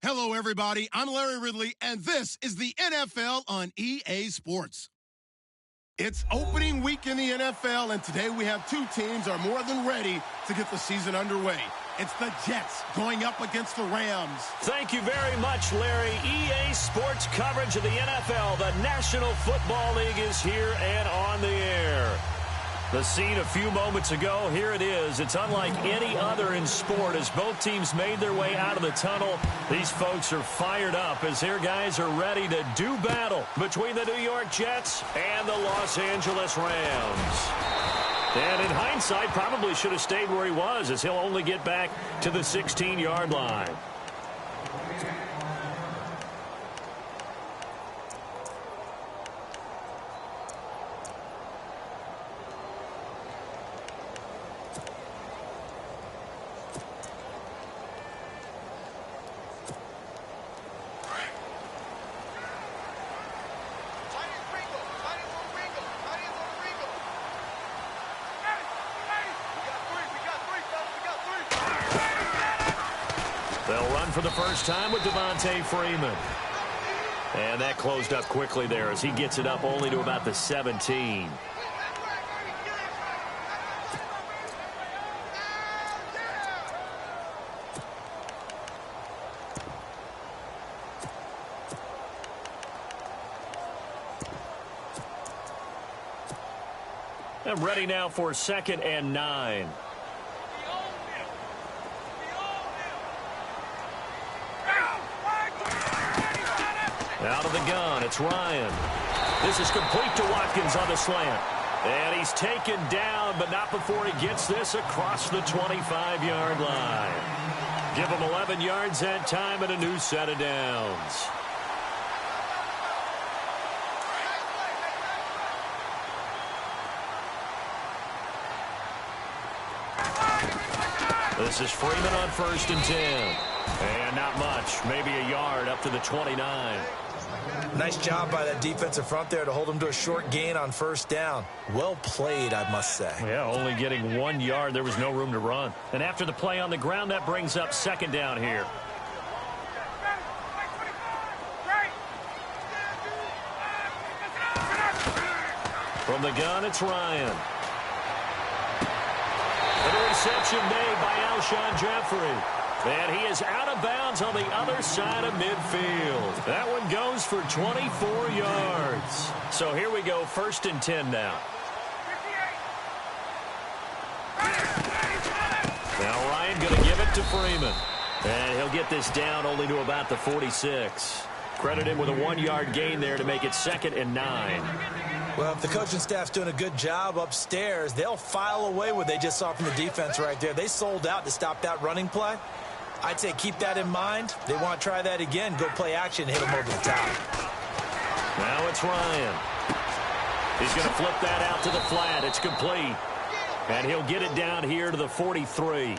Hello, everybody. I'm Larry Ridley, and this is the NFL on EA Sports. It's opening week in the NFL, and today we have two teams are more than ready to get the season underway. It's the Jets going up against the Rams. Thank you very much, Larry. EA Sports coverage of the NFL. The National Football League is here and on the air. The scene a few moments ago, here it is. It's unlike any other in sport as both teams made their way out of the tunnel. These folks are fired up as their guys are ready to do battle between the New York Jets and the Los Angeles Rams. And in hindsight, probably should have stayed where he was as he'll only get back to the 16-yard line. They'll run for the first time with Devontae Freeman. And that closed up quickly there as he gets it up only to about the 17. And ready now for 2nd and 9. Out of the gun, it's Ryan. This is complete to Watkins on the slant. And he's taken down, but not before he gets this across the 25-yard line. Give him 11 yards that time and a new set of downs. This is Freeman on 1st and 10. And not much, maybe a yard up to the 29. Nice job by that defensive front there to hold him to a short gain on 1st down. Well played, I must say. Yeah, only getting 1 yard. There was no room to run. And after the play on the ground, that brings up 2nd down here. From the gun, it's Ryan. And a reception made by Alshon Jeffrey. And he is out of bounds on the other side of midfield. That one goes for 24 yards. So here we go, 1st and 10 now. Now Ryan going to give it to Freeman. And he'll get this down only to about the 46. Credit him with a 1-yard gain there to make it 2nd and 9. Well, if the coaching staff's doing a good job upstairs, they'll file away what they just saw from the defense right there. They sold out to stop that running play. I'd say keep that in mind. They want to try that again. Go play action and hit them over the top. Now it's Ryan. He's going to flip that out to the flat. It's complete. And he'll get it down here to the 43.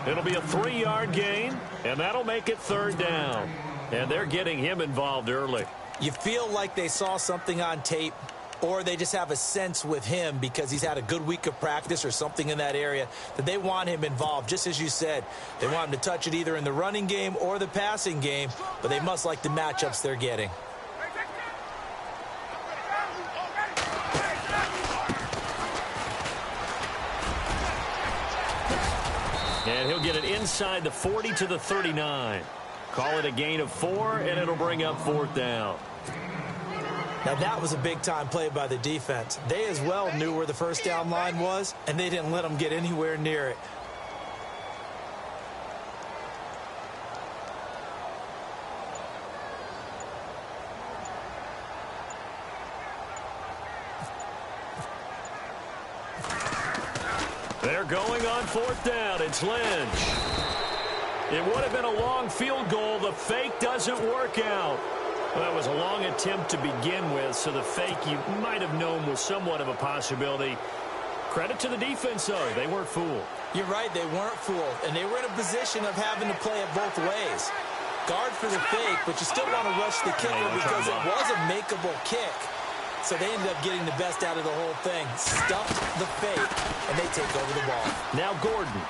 It'll be a 3-yard gain, and that'll make it 3rd down. And they're getting him involved early. You feel like they saw something on tape, or they just have a sense with him because he's had a good week of practice or something in that area that they want him involved. Just as you said, they want him to touch it either in the running game or the passing game, but they must like the matchups they're getting. And he'll get it inside the 40 to the 39. Call it a gain of 4, and it'll bring up 4th down. Now, that was a big-time play by the defense. They as well knew where the 1st down line was, and they didn't let them get anywhere near it. They're going on 4th down. It's Lynch. It would have been a long field goal. The fake doesn't work out. Well, that was a long attempt to begin with, so the fake you might have known was somewhat of a possibility. Credit to the defense, though. They weren't fooled. You're right, they weren't fooled, and they were in a position of having to play it both ways. Guard for the fake, but you still want to rush the kicker because it was a makeable kick. So they ended up getting the best out of the whole thing. Stuffed the fake, and they take over the ball. Now Gordon.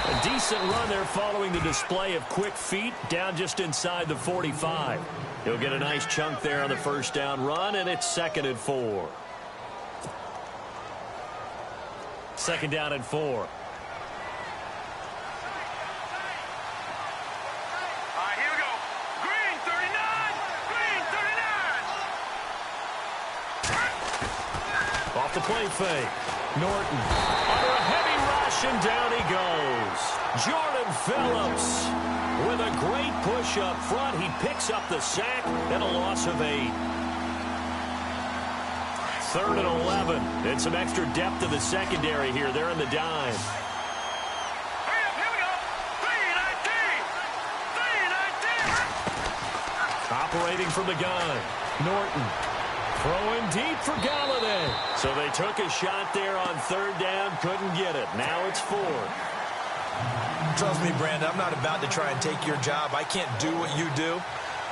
A decent run there following the display of quick feet down just inside the 45. He'll get a nice chunk there on the first down run, and it's 2nd and 4. 2nd down and 4. All right, here we go. Green 39. Green 39. Off the play fake. Norton under a heavy rush, and down he goes. Jordan Phillips with a great push up front. He picks up the sack and a loss of 8. 3rd and 11. And some extra depth to the secondary here. They're in the dime. Hurry up, here we go. 3-19. 3-19. Operating from the gun. Norton throwing deep for Galladay. So they took a shot there on 3rd down. Couldn't get it. Now it's 4th. Trust me, Brandon, I'm not about to try and take your job. I can't do what you do.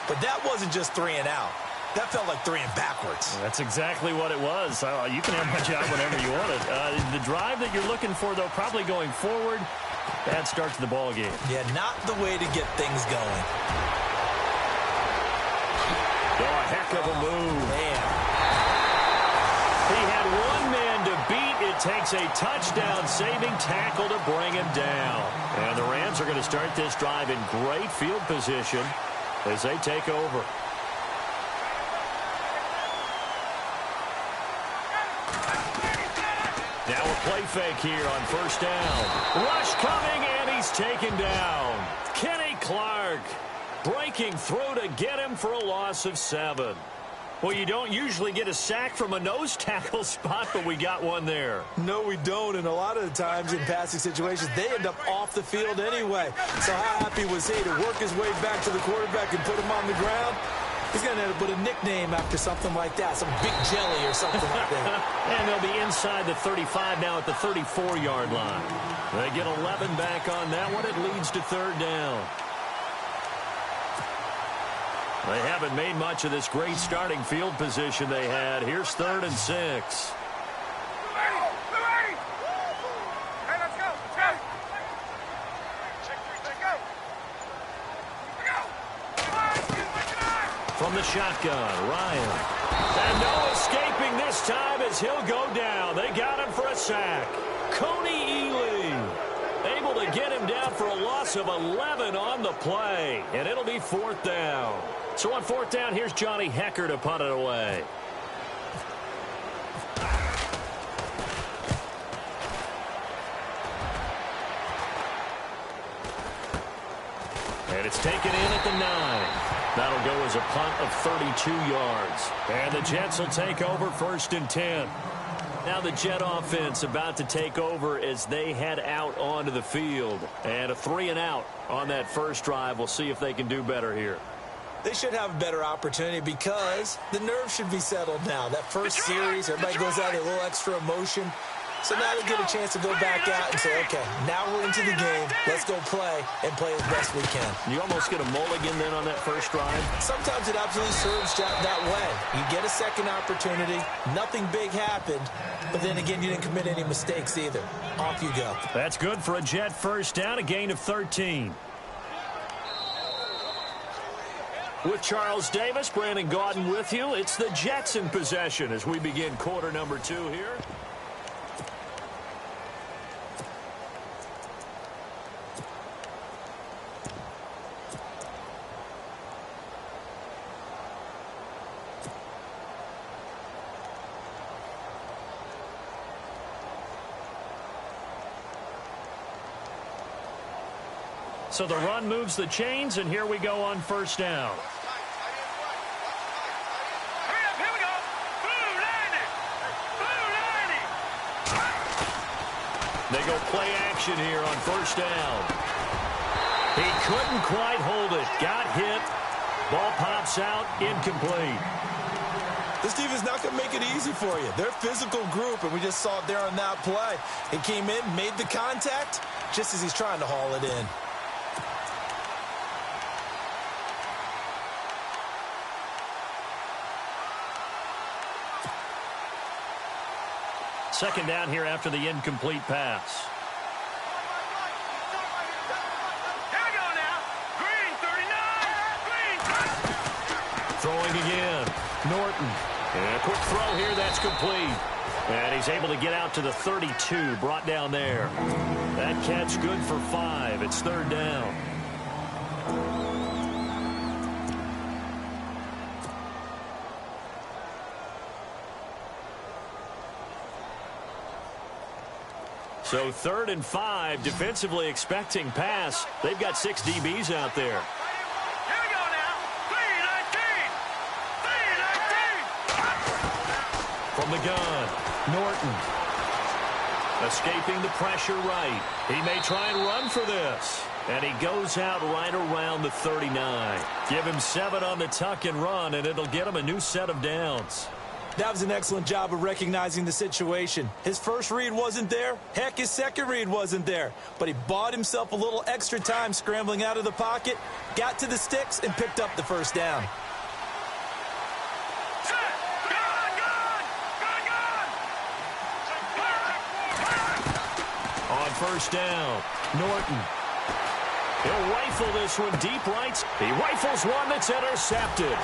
But that wasn't just 3 and out. That felt like 3 and backwards. That's exactly what it was. You can have my job whenever you want it. The drive that you're looking for, though, probably going forward, bad start to the ball game. Yeah, not the way to get things going. Oh, a heck of a move. Man. He had one man to beat. It takes a touchdown-saving tackle to bring him down. And the Rams are going to start this drive in great field position as they take over. Now a play fake here on 1st down. Rush coming, and he's taken down. Kenny Clark breaking through to get him for a loss of 7. Well, you don't usually get a sack from a nose tackle spot, but we got one there. No, we don't, and a lot of the times in passing situations, they end up off the field anyway. So how happy was he to work his way back to the quarterback and put him on the ground? He's going to end up with a nickname after something like that, some big jelly or something like that. And they'll be inside the 35 now at the 34-yard line. They get 11 back on that one. It leads to 3rd down. They haven't made much of this great starting field position they had. Here's 3rd and 6. Hey, let's go. Let's go. Check 3, go. From the shotgun, Ryan. And no escaping this time as he'll go down. They got him for a sack. Coney Ely able to get him down for a loss of 11 on the play. And it'll be 4th down. So on 4th down, here's Johnny Hecker to punt it away. And it's taken in at the 9. That'll go as a punt of 32 yards. And the Jets will take over 1st and 10. Now the Jet offense about to take over as they head out onto the field. And a 3 and out on that first drive. We'll see if they can do better here. They should have a better opportunity because the nerves should be settled now. That first series, everybody goes out with a little extra emotion. So now they get a chance to go back out and say, okay, now we're into the game. Let's go play and play as best we can. You almost get a mulligan then on that first drive? Sometimes it absolutely serves that way. You get a second opportunity. Nothing big happened. But then again, you didn't commit any mistakes either. Off you go. That's good for a Jet first down, a gain of 13. With Charles Davis, Brandon Gaudin with you. It's the Jets in possession as we begin quarter number 2 here. So the run moves the chains, and here we go on first down. Hurry up, here we go. Blue 90. Blue 90. They go play action here on first down. He couldn't quite hold it. Got hit. Ball pops out, incomplete. This defense is not going to make it easy for you. They're a physical group, and we just saw it there on that play. He came in, made the contact, just as he's trying to haul it in. Second down here after the incomplete pass. Throwing again. Norton. And a quick throw here. That's complete. And he's able to get out to the 32. Brought down there. That catch good for 5. It's third down. So 3rd and 5, defensively expecting pass. They've got 6 DBs out there. Here we go now. 3-19. From the gun, Norton. Escaping the pressure right. He may try and run for this. And he goes out right around the 39. Give him 7 on the tuck and run, and it'll get him a new set of downs. That was an excellent job of recognizing the situation. His first read wasn't there. Heck, his second read wasn't there. But he bought himself a little extra time scrambling out of the pocket, got to the sticks, and picked up the first down. On first down, Norton. He'll rifle this one deep right. He rifles one that's intercepted.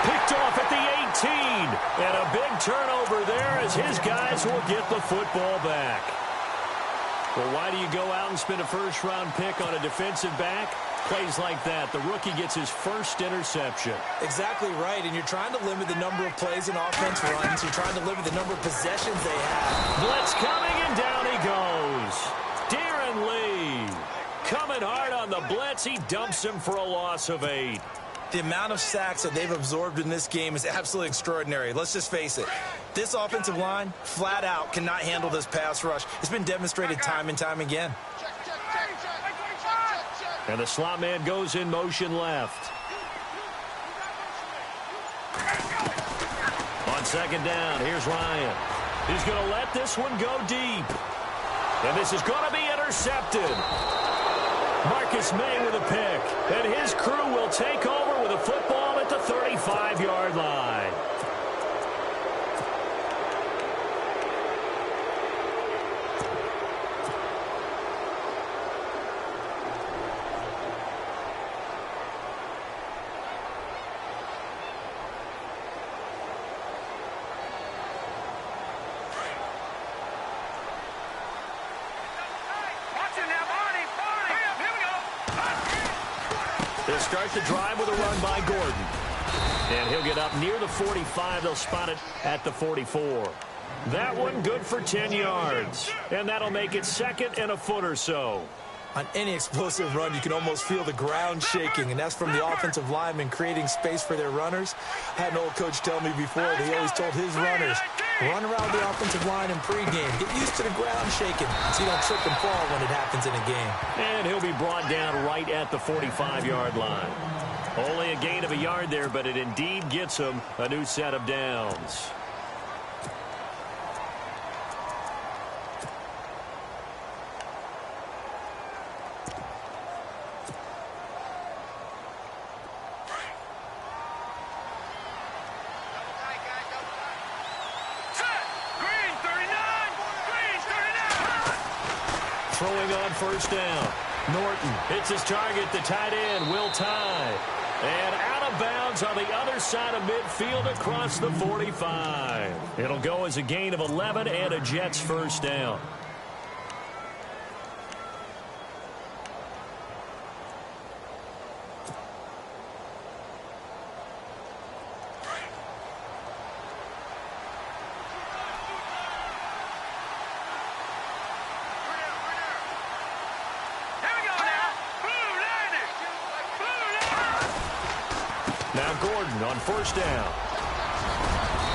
Picked off at the 18. And a big turnover there as his guys will get the football back. Well, why do you go out and spend a first-round pick on a defensive back? Plays like that. The rookie gets his first interception. Exactly right, and you're trying to limit the number of plays and offense runs. You're trying to limit the number of possessions they have. Blitz coming, and down he goes. Darren Lee coming hard on the blitz. He dumps him for a loss of 8. The amount of sacks that they've absorbed in this game is absolutely extraordinary. Let's just face it. This offensive line, flat out, cannot handle this pass rush. It's been demonstrated time and time again. And the slot man goes in motion left. On second down, here's Ryan. He's going to let this one go deep. And this is going to be intercepted. Marcus May with a pick. And his crew will take over with a football at the 35-yard line. They'll start the drive with a run by Gordon. And he'll get up near the 45. They'll spot it at the 44. That one good for 10 yards. And that'll make it second and a foot or so. On any explosive run, you can almost feel the ground shaking, and that's from the offensive linemen creating space for their runners. I had an old coach tell me before that he always told his runners, run around the offensive line in pregame. Get used to the ground shaking so you don't trip and fall when it happens in a game. And he'll be brought down right at the 45-yard line. Only a gain of a yard there, but it indeed gets him a new set of downs. Throwing on first down. Norton hits his target, the tight end, Will Tye. And out of bounds on the other side of midfield across the 45. It'll go as a gain of 11 and a Jets first down. Now Gordon on first down.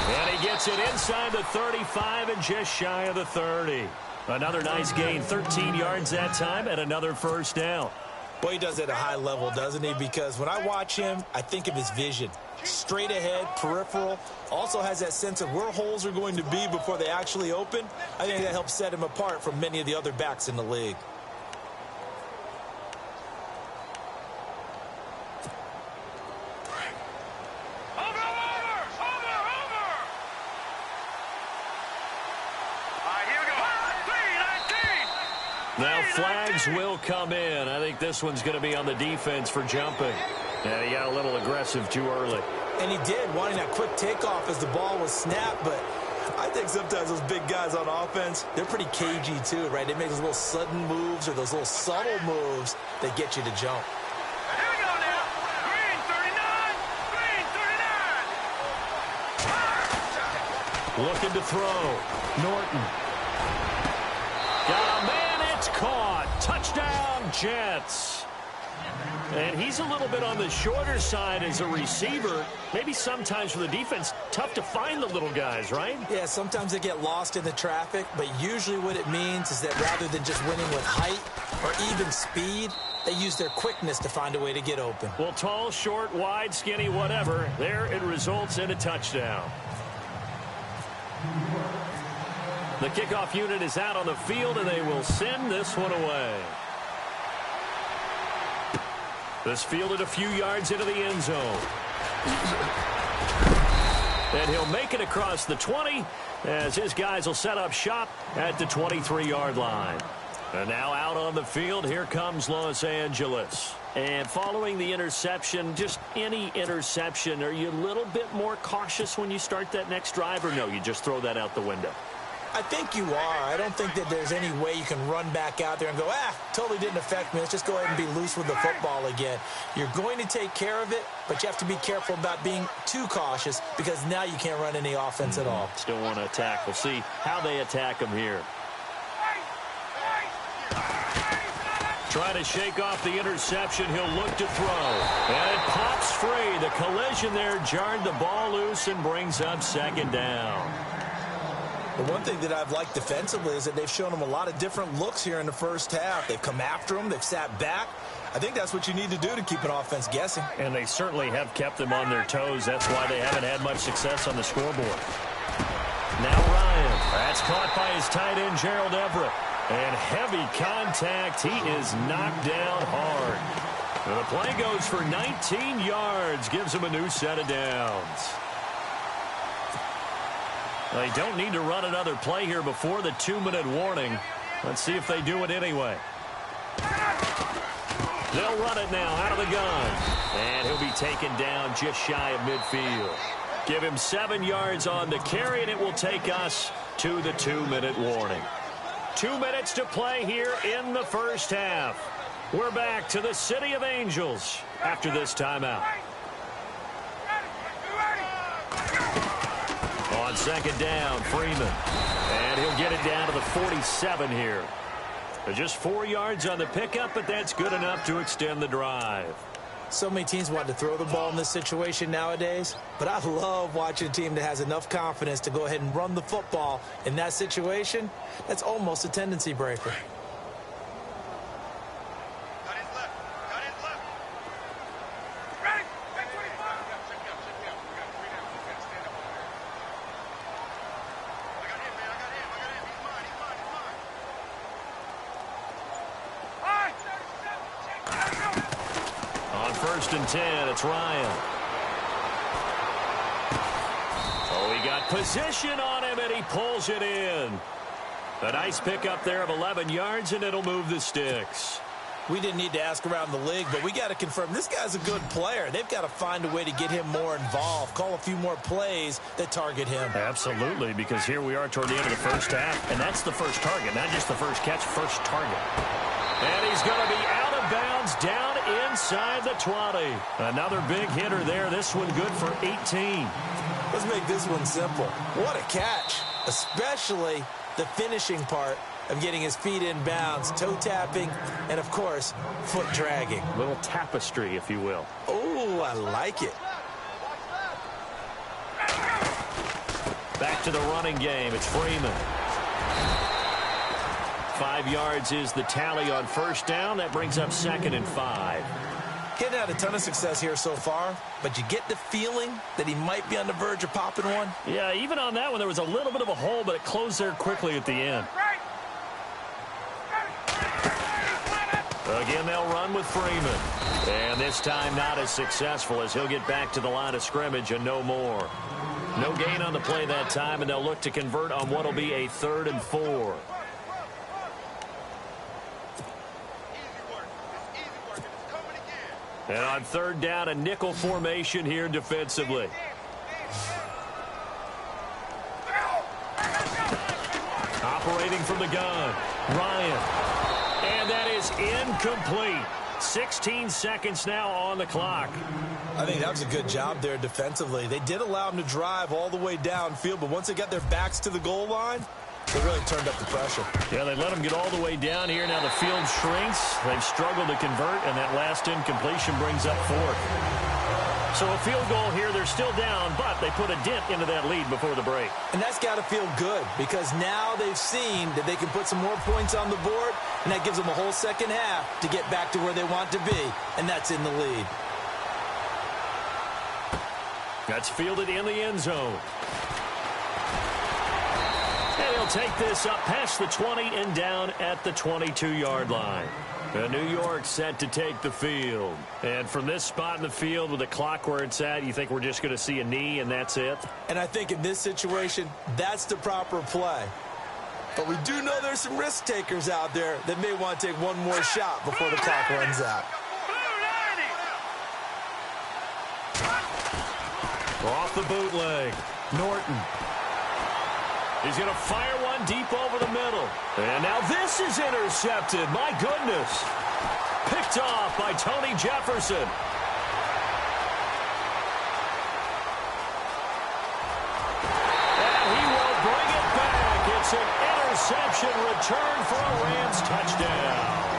And he gets it inside the 35 and just shy of the 30. Another nice gain, 13 yards that time, and another first down. Well, he does it at a high level, doesn't he? Because when I watch him, I think of his vision. Straight ahead, peripheral, also has that sense of where holes are going to be before they actually open. I think that helps set him apart from many of the other backs in the league. Now flags will come in. I think this one's going to be on the defense for jumping. And he got a little aggressive too early. And he did, wanting that quick takeoff as the ball was snapped. But I think sometimes those big guys on offense, they're pretty cagey too, right? They make those little sudden moves or those little subtle moves that get you to jump. Here we go now. Green 39. Green 39. Looking to throw. Norton. Got a man, it's caught. Touchdown, Jets. And he's a little bit on the shorter side as a receiver. Maybe sometimes for the defense, tough to find the little guys, right? Yeah, sometimes they get lost in the traffic, but usually what it means is that rather than just winning with height or even speed, they use their quickness to find a way to get open. Well, tall, short, wide, skinny, whatever, there it results in a touchdown. The kickoff unit is out on the field, and they will send this one away. This fielded a few yards into the end zone. And he'll make it across the 20 as his guys will set up shop at the 23-yard line. And now out on the field, here comes Los Angeles. And following the interception, just any interception, are you a little bit more cautious when you start that next drive, or no, you just throw that out the window? I think you are. I don't think that there's any way you can run back out there and go, totally didn't affect me. Let's just go ahead and be loose with the football again. You're going to take care of it, but you have to be careful about being too cautious because now you can't run any offense at all. Still want to attack. We'll see how they attack him here. Trying to shake off the interception. He'll look to throw. And it pops free. The collision there jarred the ball loose and brings up second down. The one thing that I've liked defensively is that they've shown him a lot of different looks here in the first half. They've come after him. They've sat back. I think that's what you need to do to keep an offense guessing. And they certainly have kept them on their toes. That's why they haven't had much success on the scoreboard. Now Ryan. That's caught by his tight end, Gerald Everett. And heavy contact. He is knocked down hard. And the play goes for 19 yards. Gives him a new set of downs. They don't need to run another play here before the 2-minute warning. Let's see if they do it anyway. They'll run it now out of the gun. And he'll be taken down just shy of midfield. Give him 7 yards on the carry, and it will take us to the 2-minute warning. 2 minutes to play here in the first half. We're back to the City of Angels after this timeout. On second down, Freeman. And he'll get it down to the 47 here. Just 4 yards on the pickup, but that's good enough to extend the drive. So many teams want to throw the ball in this situation nowadays, but I love watching a team that has enough confidence to go ahead and run the football. In that situation, that's almost a tendency breaker. First and 10, it's Ryan. Oh, he got position on him, and he pulls it in. A nice pickup there of 11 yards, and it'll move the sticks. We didn't need to ask around the league, but we got to confirm this guy's a good player. They've got to find a way to get him more involved, call a few more plays that target him. Absolutely, because here we are toward the end of the first half, and that's the first target, not just the first catch, first target. And he's going to be out of bounds down inside the 20. Another big hitter there. This one good for 18. Let's make this one simple. What a catch, especially the finishing part of getting his feet in bounds, toe tapping, and, of course, foot dragging. A little tapestry, if you will. Oh, I like it. Back to the running game. It's Freeman. 5 yards is the tally on first down. That brings up 2nd and 5. He hadn't had a ton of success here so far, but you get the feeling that he might be on the verge of popping one. Yeah, even on that one, there was a little bit of a hole, but it closed there quickly at the end. Again, they'll run with Freeman. And this time not as successful as he'll get back to the line of scrimmage and no more. No gain on the play that time, and they'll look to convert on what will be a 3rd and 4. And on third down, a nickel formation here defensively. Operating from the gun, Ryan. And that is incomplete. 16 seconds now on the clock. I think that was a good job there defensively. They did allow them to drive all the way downfield, but once they got their backs to the goal line, they really turned up the pressure. Yeah, they let them get all the way down here. Now the field shrinks. They've struggled to convert, and that last incompletion brings up fourth. So a field goal here, they're still down, but they put a dent into that lead before the break. And that's got to feel good because now they've seen that they can put some more points on the board, and that gives them a whole second half to get back to where they want to be, and that's in the lead. That's fielded in the end zone. And he'll take this up past the 20 and down at the 22-yard line. New York set to take the field. And from this spot in the field with the clock where it's at, you think we're just going to see a knee and that's it? And I think in this situation, that's the proper play. But we do know there's some risk takers out there that may want to take one more shot before the clock runs out. Off the bootleg, Norton. He's going to fire one deep over the middle. And now this is intercepted. My goodness. Picked off by Tony Jefferson. And he will bring it back. It's an interception return for a Rams touchdown.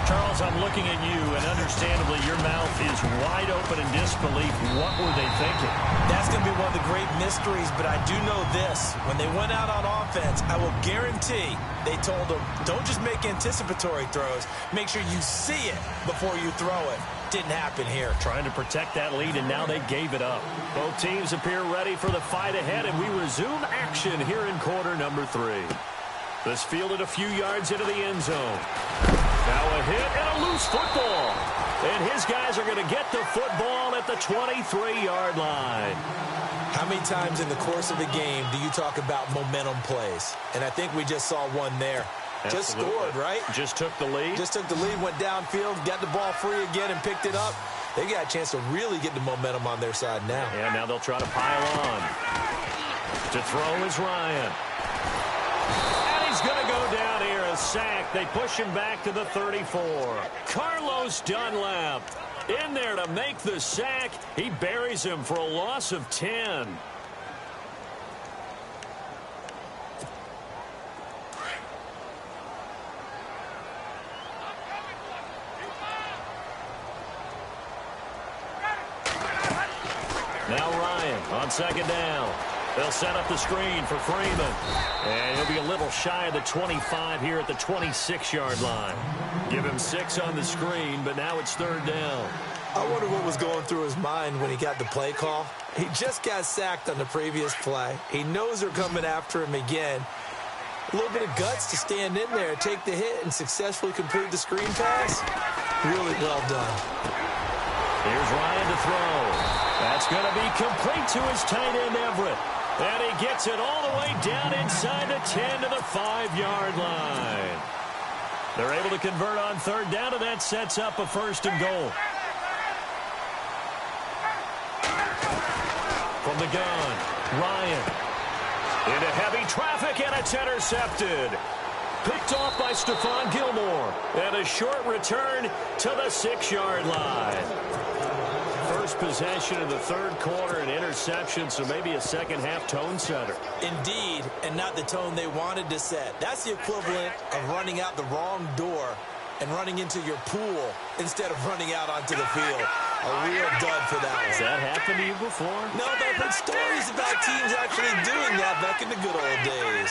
Charles, I'm looking at you, and understandably, your mouth is wide open in disbelief. What were they thinking? That's going to be one of the great mysteries, but I do know this. When they went out on offense, I will guarantee they told them, don't just make anticipatory throws. Make sure you see it before you throw it. Didn't happen here. Trying to protect that lead, and now they gave it up. Both teams appear ready for the fight ahead, and we resume action here in quarter number 3. This fielded a few yards into the end zone. Now a hit and a loose football. And his guys are going to get the football at the 23-yard line. How many times in the course of a game do you talk about momentum plays? And I think we just saw one there. Absolutely. Just scored, right? Just took the lead. Just took the lead, went downfield, got the ball free again, and picked it up. They got a chance to really get the momentum on their side now. Yeah, now they'll try to pile on. To throw is Ryan. He's going to go down here, a sack. They push him back to the 34. Carlos Dunlap in there to make the sack. He buries him for a loss of 10. Now Ryan on second down. They'll set up the screen for Freeman. And he'll be a little shy of the 25 here at the 26-yard line. Give him 6 on the screen, but now it's third down. I wonder what was going through his mind when he got the play call. He just got sacked on the previous play. He knows they're coming after him again. A little bit of guts to stand in there, take the hit, and successfully complete the screen pass. Really well done. Here's Ryan to throw. That's going to be complete to his tight end, Everett. And he gets it all the way down inside the 10 to the 5-yard line. They're able to convert on third down, and that sets up a first and goal. From the gun, Ryan. Into heavy traffic, and it's intercepted. Picked off by Stephon Gilmore. And a short return to the 6-yard line. First possession of the third quarter, an interception, so maybe a second-half tone setter. Indeed, and not the tone they wanted to set. That's the equivalent of running out the wrong door and running into your pool instead of running out onto the field. A real dud for that one. Has that happened to you before? No, but I've heard stories about teams actually doing that back in the good old days.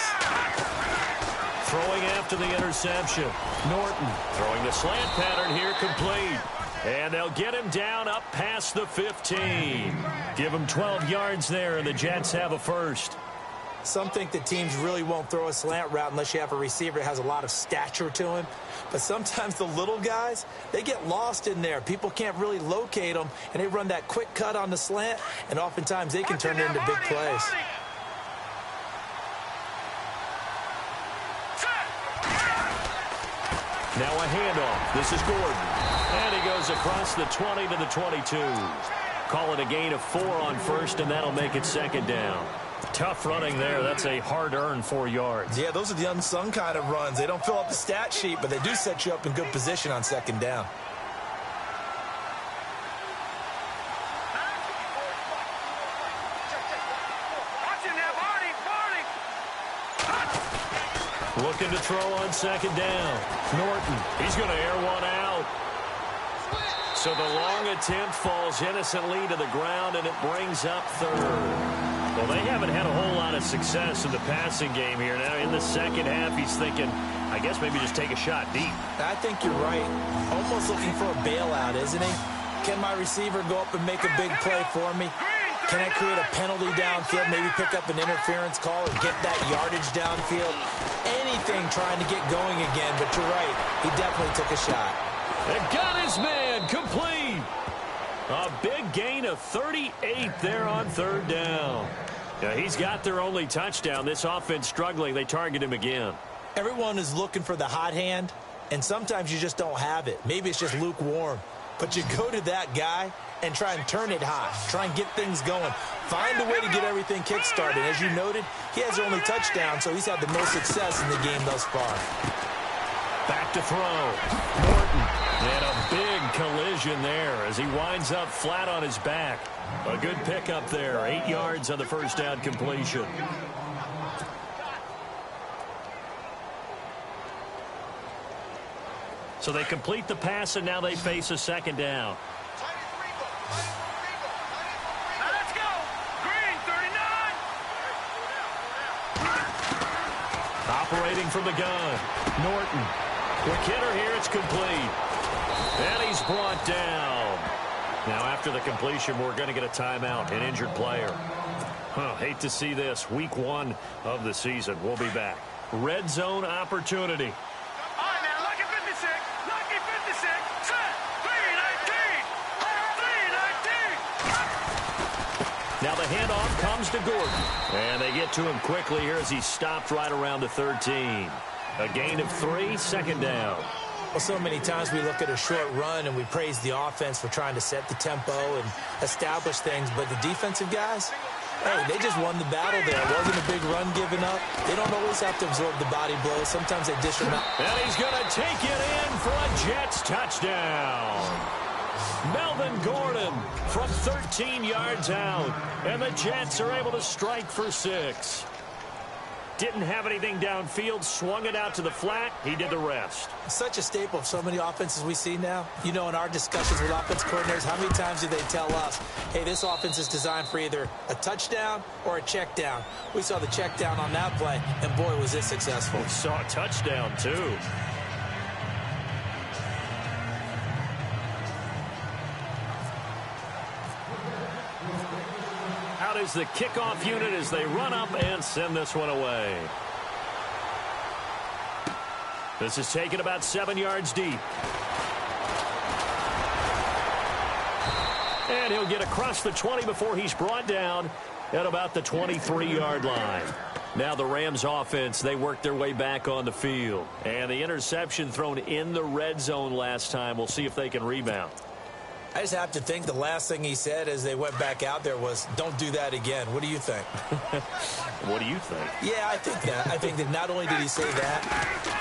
Throwing after the interception. Norton throwing the slant pattern here, complete. And they'll get him down up past the 15. Give him 12 yards there, and the Jets have a first. Some think that teams really won't throw a slant route unless you have a receiver that has a lot of stature to him. But sometimes the little guys, they get lost in there. People can't really locate them, and they run that quick cut on the slant, and oftentimes they can turn it into big plays. Now a handoff. This is Gordon. And he goes across the 20 to the 22. Call it a gain of 4 on first, and that'll make it second down. Tough running there. That's a hard-earned 4 yards. Yeah, those are the unsung kind of runs. They don't fill up the stat sheet, but they do set you up in good position on second down. Looking to throw on second down. Norton, he's going to air one out. So the long attempt falls innocently to the ground, and it brings up third. Well, they haven't had a whole lot of success in the passing game here. Now, in the second half, he's thinking, I guess maybe just take a shot deep. I think you're right. Almost looking for a bailout, isn't he? Can my receiver go up and make a big play for me? Can I create a penalty downfield, maybe pick up an interference call or get that yardage downfield? Anything trying to get going again, but you're right. He definitely took a shot. And got his man complete. A big gain of 38 there on third down. Yeah, he's got their only touchdown. This offense struggling. They target him again. Everyone is looking for the hot hand, and sometimes you just don't have it. Maybe it's just lukewarm. But you go to that guy and try and turn it hot. Try and get things going. Find a way to get everything kick-started. As you noted, he has their only touchdown, so he's had the most success in the game thus far. Back to throw. Norton. And a big collision there as he winds up flat on his back. A good pickup there. 8 yards on the first down completion. So they complete the pass, and now they face a second down. Let's go. Green, 39. Operating from the gun. Norton. Quick hitter here. It's complete. And he's brought down. Now, after the completion, we're going to get a timeout, an injured player. Hate to see this. Week 1 of the season. We'll be back. Red zone opportunity. All right, man. Lucky 56. Lucky 56. Set. 319. 319. Now the handoff comes to Gordon. And they get to him quickly here as he stopped right around the 13. A gain of 3, second down. Well, so many times we look at a short run and we praise the offense for trying to set the tempo and establish things, but the defensive guys, hey, they just won the battle there. It wasn't a big run given up. They don't always have to absorb the body blows. Sometimes they dish them out. And he's going to take it in for a Jets touchdown. Melvin Gordon from 13 yards out, and the Jets are able to strike for 6. Didn't have anything downfield, swung it out to the flat. He did the rest. Such a staple of so many offenses we see now. You know, in our discussions with offense coordinators, how many times do they tell us, hey, this offense is designed for either a touchdown or a check down? We saw the check down on that play, and boy, was it successful. We saw a touchdown, too. Out is the kickoff unit as they run up and send this one away. This is taken about 7 yards deep. And he'll get across the 20 before he's brought down at about the 23-yard line. Now the Rams offense, they work their way back on the field. And the interception thrown in the red zone last time. We'll see if they can rebound. I just have to think the last thing he said as they went back out there was, don't do that again. What do you think? What do you think? Yeah, I think that. I think that not only did he say that,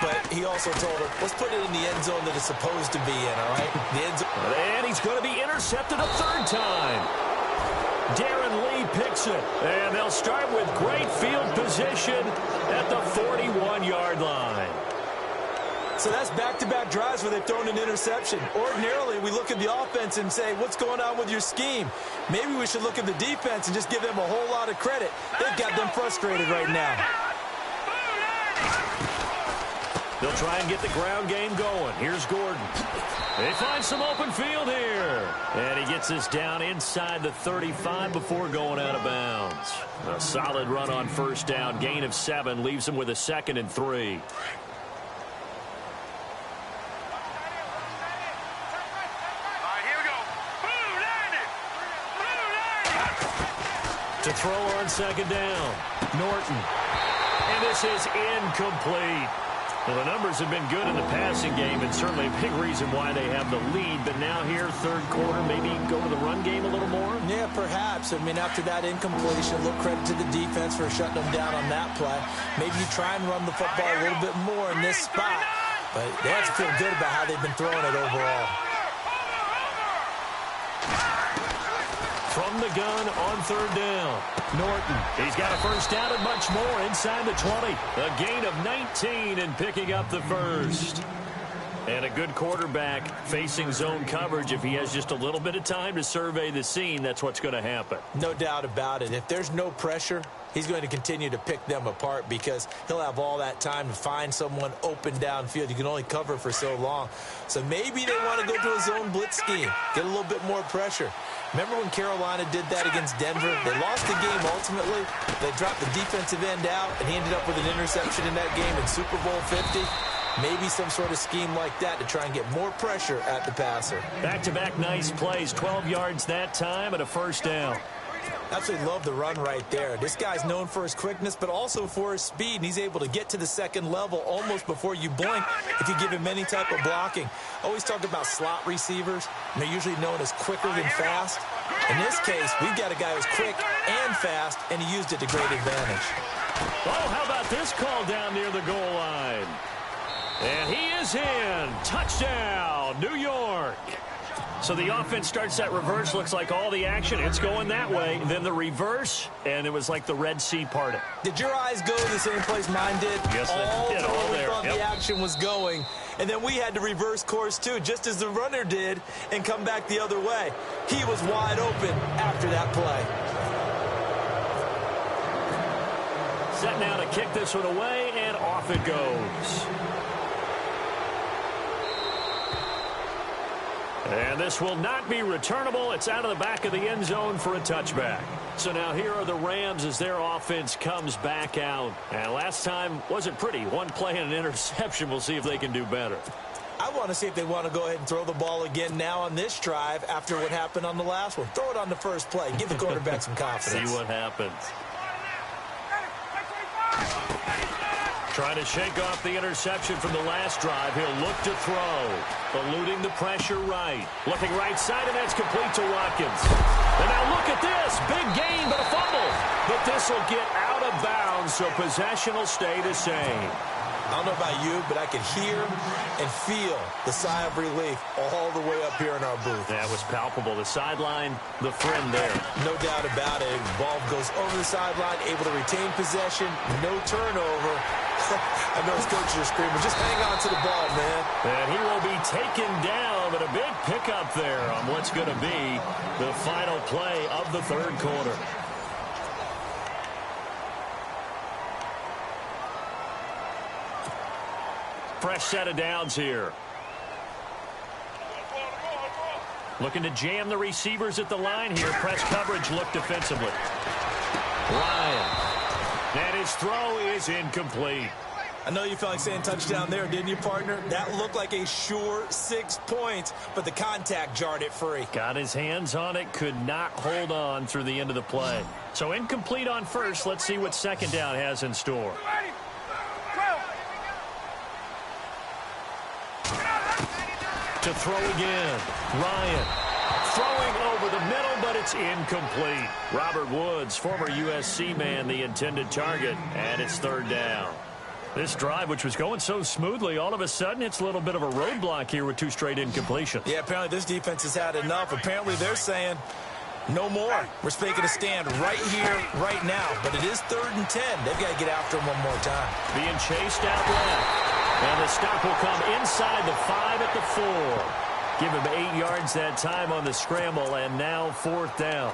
but he also told him, let's put it in the end zone that it's supposed to be in, all right? The end zone. And he's going to be intercepted a third time. Darren Lee picks it. And they'll start with great field position at the 41-yard line. So that's back-to-back drives where they've thrown an interception. Ordinarily, we look at the offense and say, what's going on with your scheme? Maybe we should look at the defense and just give them a whole lot of credit. They've got them frustrated right now. They'll try and get the ground game going. Here's Gordon. They find some open field here. And he gets this down inside the 35 before going out of bounds. A solid run on first down. Gain of 7 leaves him with a 2nd and 3. To throw on second down. Norton. And this is incomplete. Well, the numbers have been good in the passing game, and certainly a big reason why they have the lead. But now here, third quarter, maybe go to the run game a little more? Yeah, perhaps. I mean, after that incompletion, a little credit to the defense for shutting them down on that play. Maybe you try and run the football a little bit more in this spot. But they have to feel good about how they've been throwing it overall. From the gun on third down. Norton, he's got a first down and much more inside the 20. A gain of 19 and picking up the first. And a good quarterback facing zone coverage. If he has just a little bit of time to survey the scene, that's what's going to happen. No doubt about it. If there's no pressure, he's going to continue to pick them apart because he'll have all that time to find someone open downfield. You can only cover for so long. So maybe they want to go to a zone blitz scheme, get a little bit more pressure. Remember when Carolina did that against Denver? They lost the game ultimately. They dropped the defensive end out, and he ended up with an interception in that game in Super Bowl 50. Maybe some sort of scheme like that to try and get more pressure at the passer. Back-to-back nice plays, 12 yards that time and a first down. Absolutely love the run right there. This guy's known for his quickness, but also for his speed, and he's able to get to the second level almost before you blink if you give him any type of blocking. Always talk about slot receivers, and they're usually known as quicker than fast. In this case, we've got a guy who's quick and fast, and he used it to great advantage. Oh, how about this call down near the goal line? And he is in. Touchdown, New York. So the offense starts that reverse. Looks like all the action, it's going that way. Then the reverse, and it was like the Red Sea parted. Did your eyes go to the same place mine did? Yes, they did. All there. Thought the action was going. And then we had to reverse course, too, just as the runner did, and come back the other way. He was wide open after that play. Set now to kick this one away, and off it goes. And this will not be returnable. It's out of the back of the end zone for a touchback. So now here are the Rams as their offense comes back out. And last time wasn't pretty. One play and an interception. We'll see if they can do better. I want to see if they want to go ahead and throw the ball again now on this drive after what happened on the last one. Throw it on the first play. Give the quarterback some confidence. See what happens. Trying to shake off the interception from the last drive. He'll look to throw. Eluding the pressure right. Looking right side, and that's complete to Watkins. And now look at this. Big gain, but a fumble. But this will get out of bounds, so possession will stay the same. I don't know about you, but I could hear and feel the sigh of relief all the way up here in our booth. That was palpable. The sideline, the friend there. No doubt about it. Ball goes over the sideline, able to retain possession, no turnover. I know his coaches are screaming, just hang on to the ball, man. And he will be taken down, but a big pickup there on what's going to be the final play of the third quarter. Fresh set of downs here. Looking to jam the receivers at the line here. Press coverage look defensively. Ryan. And his throw is incomplete. I know you felt like saying touchdown there, didn't you, partner? That looked like a sure 6 points, but the contact jarred it free. Got his hands on it, could not hold on through the end of the play. So incomplete on first. Let's see what second down has in store. To throw again. Ryan throwing over the middle, but it's incomplete. Robert Woods, former USC man, the intended target, and it's third down. This drive, which was going so smoothly, all of a sudden it's a little bit of a roadblock here with 2 straight incompletions. Yeah, apparently this defense has had enough. Apparently they're saying no more. We're making a stand right here, right now. But it is 3rd and 10. They've got to get after him one more time. Being chased out left. And the stop will come inside the 5 at the 4. Give him 8 yards that time on the scramble, and now 4th down.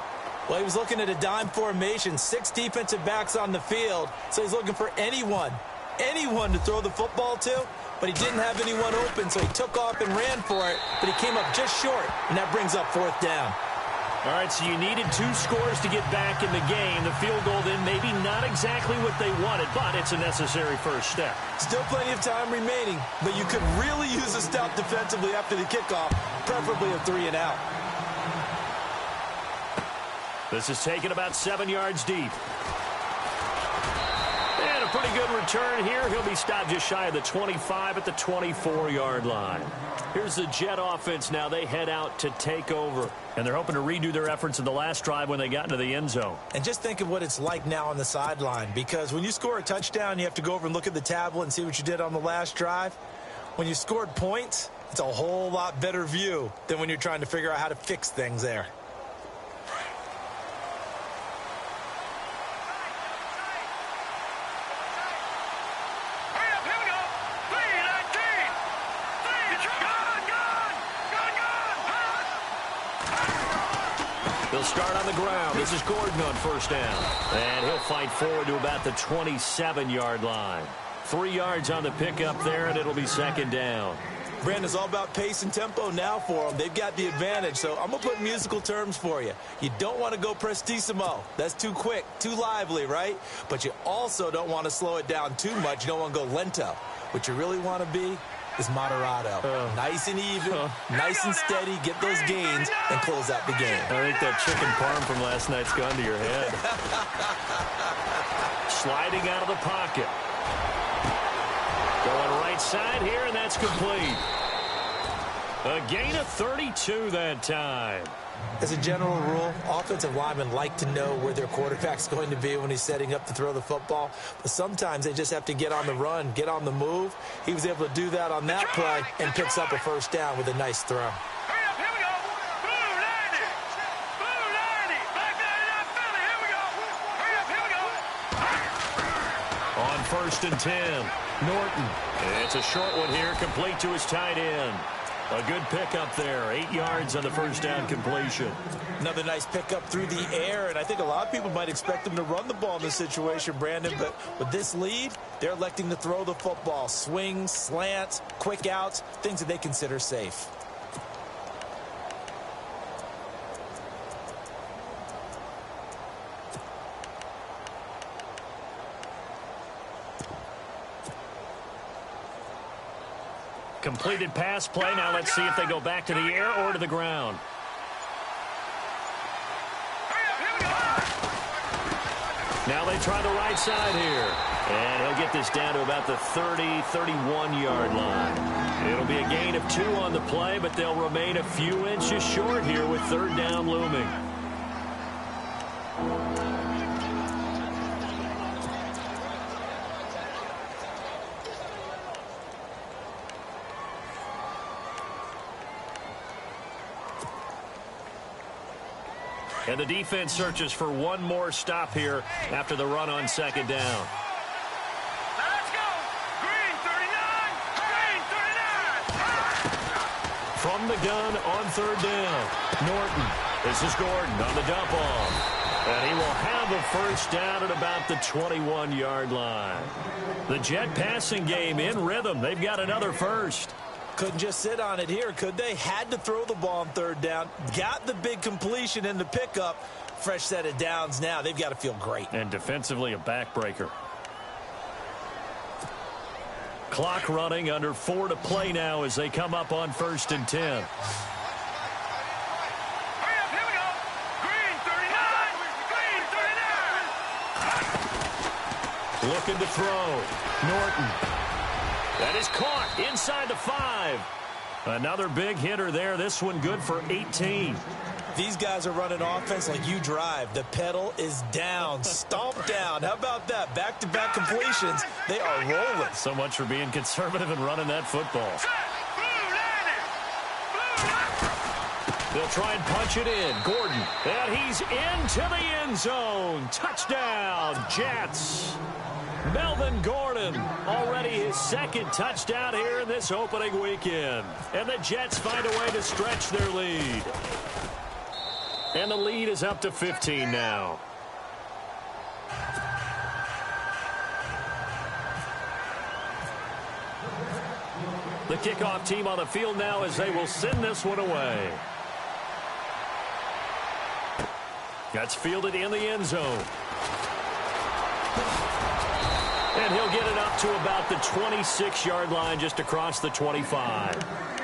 Well, he was looking at a dime formation, 6 defensive backs on the field, so he's looking for anyone to throw the football to, but he didn't have anyone open, so he took off and ran for it, but he came up just short, and that brings up 4th down. All right, so you needed 2 scores to get back in the game. The field goal then maybe not exactly what they wanted, but it's a necessary first step. Still plenty of time remaining, but you could really use a stop defensively after the kickoff, preferably a 3 and out. This is taken about 7 yards deep. And a pretty good return here. He'll be stopped just shy of the 25 at the 24-yard line. Here's the Jet offense now. They head out to take over. And they're hoping to redo their efforts in the last drive when they got into the end zone. And just think of what it's like now on the sideline, because when you score a touchdown, you have to go over and look at the tablet and see what you did on the last drive. When you scored points, it's a whole lot better view than when you're trying to figure out how to fix things there. They'll start on the ground. This is Gordon on first down. And he'll fight forward to about the 27-yard line. 3 yards on the pickup there, and it'll be second down. Brandon, it's all about pace and tempo now for them. They've got the advantage, so I'm going to put musical terms for you. You don't want to go prestissimo. That's too quick, too lively, right? But you also don't want to slow it down too much. You don't want to go lento. What you really want to be is moderato. Nice and even, nice and steady, get those gains, and close out the game. I think that chicken parm from last night's gone to your head. Sliding out of the pocket. Going right side here, and that's complete. A gain of 32 that time. As a general rule, offensive linemen like to know where their quarterback's going to be when he's setting up to throw the football. But sometimes they just have to get on the run, get on the move. He was able to do that on that play and picks up a first down with a nice throw. Hurry up, here we go. Blue 90. Blue 90. Back there in that Philly. Here we go. Hurry up, here we go. On first and 10, Norton. It's a short one here, complete to his tight end. A good pickup there, 8 yards on the first down completion. Another nice pickup through the air, and I think a lot of people might expect them to run the ball in this situation, Brandon, but with this lead, they're electing to throw the football. Swings, slants, quick outs, things that they consider safe. Completed pass play. Now let's see if they go back to the air or to the ground. Now they try the right side here. And he'll get this down to about the 30, 31-yard line. It'll be a gain of 2 on the play, but they'll remain a few inches short here with third down looming. And the defense searches for one more stop here after the run on second down. Let's go. Green 39. Green 39. From the gun on third down, Norton. This is Gordon on the dump off. And he will have a first down at about the 21-yard line. The Jet passing game in rhythm. They've got another first. Couldn't just sit on it here, could they? Had to throw the ball on third down. Got the big completion in the pickup. Fresh set of downs now. They've got to feel great. And defensively, a backbreaker. Clock running, under 4 to play now as they come up on first and 10. Hurry up, here we go. Green 39. Green 39. Looking to throw. Norton. That is caught inside the 5. Another big hitter there. This one good for 18. These guys are running offense like you drive. The pedal is down, stomped down. How about that? Back-to-back completions. They are rolling. So much for being conservative and running that football. They'll try and punch it in. Gordon. And he's into the end zone. Touchdown, Jets. Melvin Gordon, already his second touchdown here in this opening weekend. And the Jets find a way to stretch their lead. And the lead is up to 15 now. The kickoff team on the field now as they will send this one away. That's fielded in the end zone. And he'll get it up to about the 26-yard line just across the 25.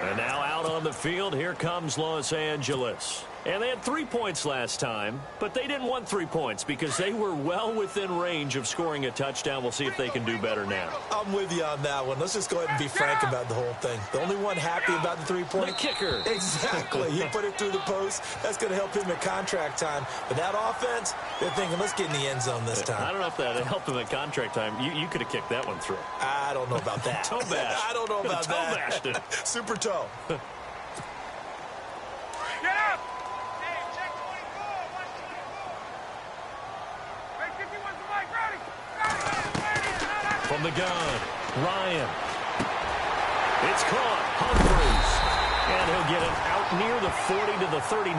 And now out on the field, here comes Los Angeles. And they had 3 points last time, but they didn't want 3 points because they were well within range of scoring a touchdown. We'll see if they can do better now. I'm with you on that one. Let's just go ahead and be frank about the whole thing. The only one happy about the 3-point. The kicker. Exactly. He put it through the post. That's going to help him at contract time. But that offense, they're thinking, let's get in the end zone this time. I don't know if that helped him at contract time. You could have kicked that one through. I don't know about that. Toe bash. I don't know about toe that. Bashed it. Super toe. Get up! Hey, check 24. Watch 24. Hey, 51's the mic. Ready? Ready. From the gun, Ryan. It's caught. Humphries. And he'll get it out near the 40 to the 39.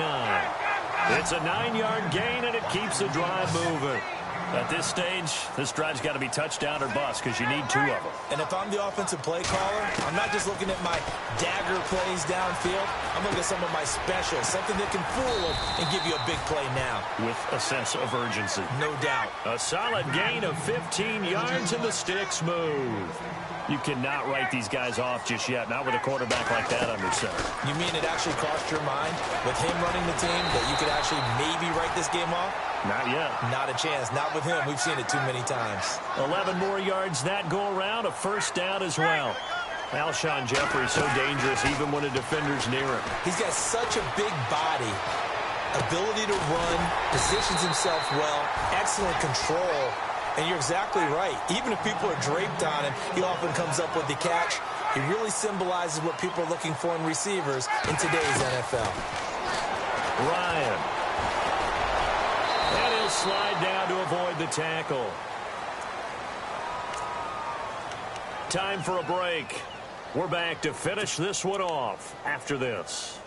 It's a 9-yard gain, and it keeps the drive moving. At this stage, this drive's got to be touchdown or bust because you need 2 of them. And if I'm the offensive play caller, I'm not just looking at my dagger plays downfield. I'm looking at some of my specials, something that can fool them and give you a big play now. With a sense of urgency. No doubt. A solid gain of 15 yards, and the sticks move. You cannot write these guys off just yet, not with a quarterback like that under center. You mean it actually crossed your mind with him running the team that you could actually maybe write this game off? Not yet. Not a chance. Not with him. We've seen it too many times. 11 more yards that go around, a first down as well. Alshon Jeffrey so dangerous even when a defender's near him. He's got such a big body, ability to run, positions himself well, excellent control. And you're exactly right. Even if people are draped on him, he often comes up with the catch. He really symbolizes what people are looking for in receivers in today's NFL. Ryan. And he'll slide down to avoid the tackle. Time for a break. We're back to finish this one off after this.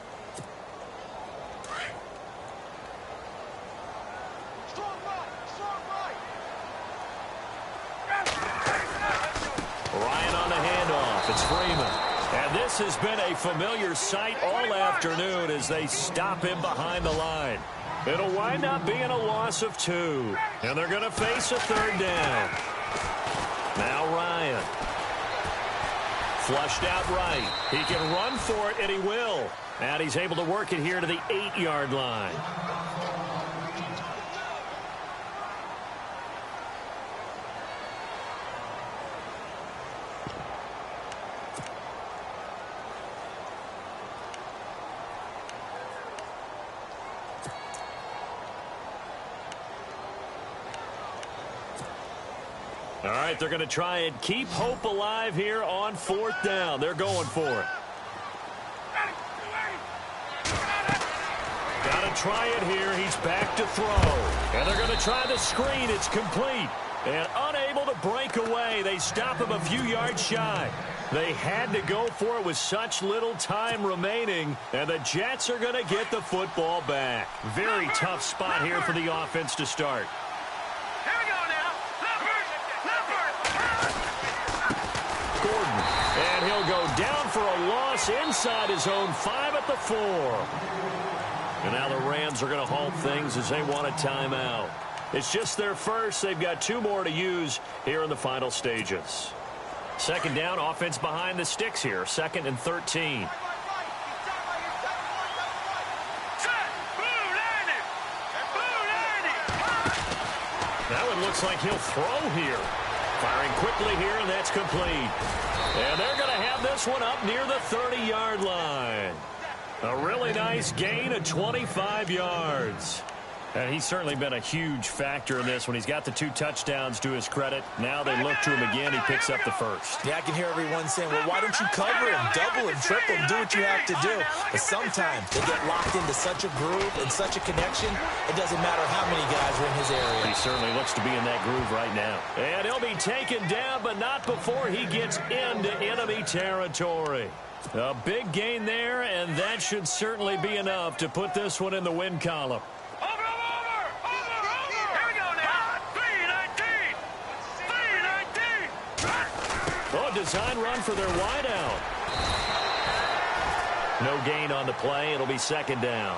Ryan on the handoff. It's Freeman. And this has been a familiar sight all afternoon as they stop him behind the line. It'll wind up being a loss of 2. And they're going to face a 3rd down. Now Ryan. Flushed out right. He can run for it, and he will. And he's able to work it here to the 8-yard line. All right, they're going to try and keep hope alive here on 4th down. They're going for it. Got to try it here. He's back to throw. And they're going to try the screen. It's complete. And unable to break away. They stop him a few yards shy. They had to go for it with such little time remaining. And the Jets are going to get the football back. Very tough spot here for the offense to start. And he'll go down for a loss inside his own 5 at the 4. And now the Rams are going to halt things as they want a timeout. It's just their first. They've got 2 more to use here in the final stages. 2nd down, offense behind the sticks here. 2nd and 13. Now it looks like he'll throw here. Firing quickly here, and that's complete. And they're going to have this one up near the 30-yard line. A really nice gain of 25 yards. And he's certainly been a huge factor in this when he's got the 2 touchdowns to his credit. Now they look to him again. He picks up the first. Yeah, I can hear everyone saying, well, why don't you cover him, double him, triple him, do what you have to do. But sometimes they get locked into such a groove and such a connection, it doesn't matter how many guys are in his area. He certainly looks to be in that groove right now. And he'll be taken down, but not before he gets into enemy territory. A big gain there, and that should certainly be enough to put this one in the win column. Oh, design run for their wideout. No gain on the play. It'll be 2nd down.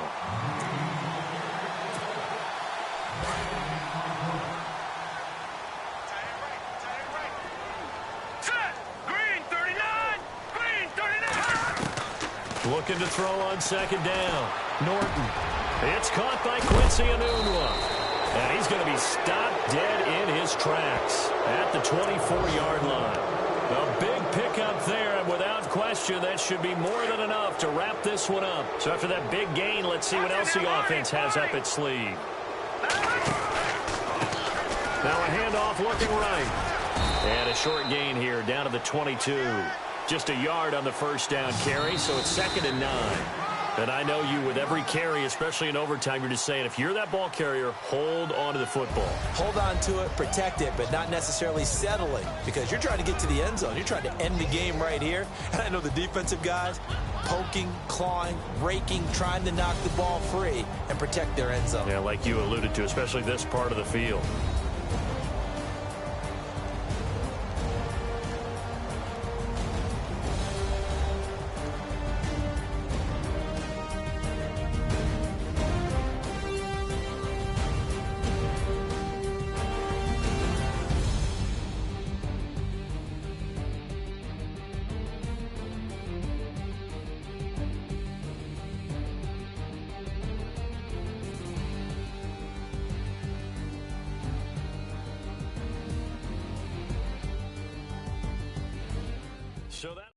Looking to throw on second down. Norton. It's caught by Quincy Enunwa. And he's going to be stopped dead in his tracks at the 24-yard line. A big pickup there, and without question, that should be more than enough to wrap this one up. So after that big gain, let's see what else the offense has up its sleeve. Now a handoff looking right. And a short gain here down to the 22. Just a yard on the first down carry, so it's 2nd and 9. And I know you, with every carry, especially in overtime, you're just saying, if you're that ball carrier, hold on to the football. Hold on to it, protect it, but not necessarily settling, because you're trying to get to the end zone. You're trying to end the game right here. And I know the defensive guys poking, clawing, raking, trying to knock the ball free and protect their end zone. Yeah, like you alluded to, especially this part of the field. So that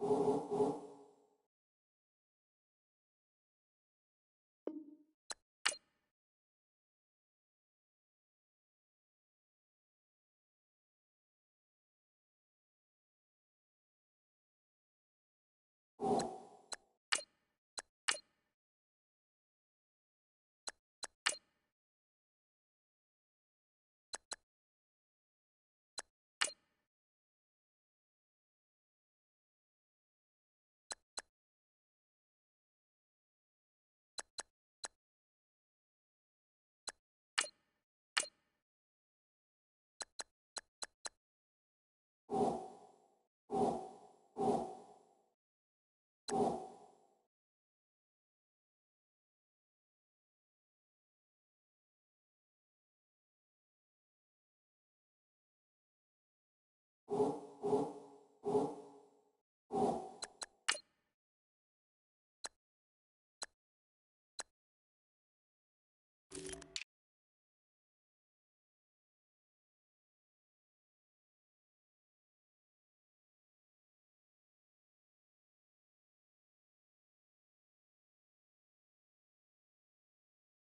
you